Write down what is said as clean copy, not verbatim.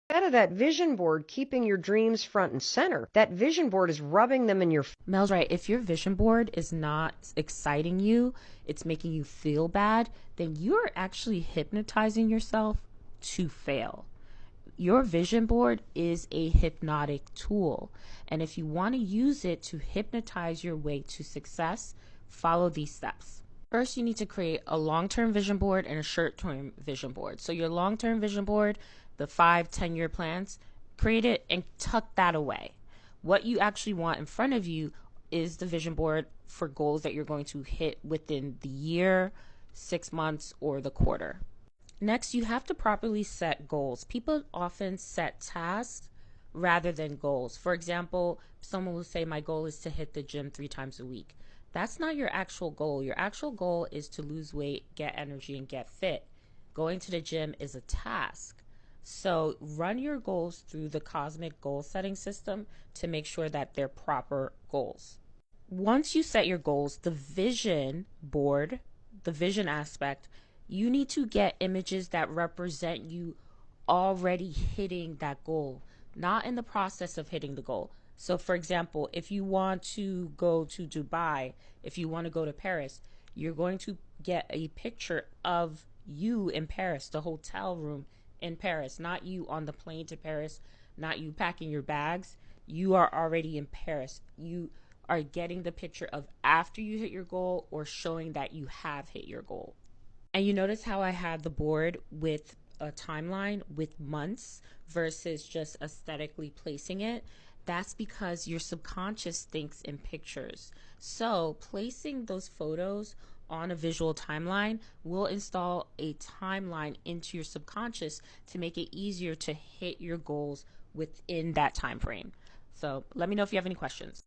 Instead of that vision board keeping your dreams front and center, that vision board is rubbing them in your Mel's right. If your vision board is not exciting you, it's making you feel bad, then you're actually hypnotizing yourself to fail. Your vision board is a hypnotic tool. And if you want to use it to hypnotize your way to success, follow these steps. First, you need to create a long-term vision board and a short-term vision board. So your long-term vision board, the 5, 10 year plans, create it and tuck that away. What you actually want in front of you is the vision board for goals that you're going to hit within the year, 6 months, or the quarter. Next, you have to properly set goals. People often set tasks rather than goals. For example, someone will say, my goal is to hit the gym 3 times a week. That's not your actual goal. Your actual goal is to lose weight, get energy, and get fit. Going to the gym is a task. So run your goals through the cosmic goal setting system to make sure that they're proper goals. Once you set your goals, the vision board, the vision aspect, you need to get images that represent you already hitting that goal, not in the process of hitting the goal. So, for example, if you want to go to Dubai, if you want to go to Paris, you're going to get a picture of you in Paris, the hotel room in Paris, not you on the plane to Paris, not you packing your bags. You are already in Paris. You are getting the picture of after you hit your goal or showing that you have hit your goal. And you notice how I had the board with a timeline with months versus just aesthetically placing it? That's because your subconscious thinks in pictures. So placing those photos on a visual timeline will install a timeline into your subconscious to make it easier to hit your goals within that time frame. So let me know if you have any questions.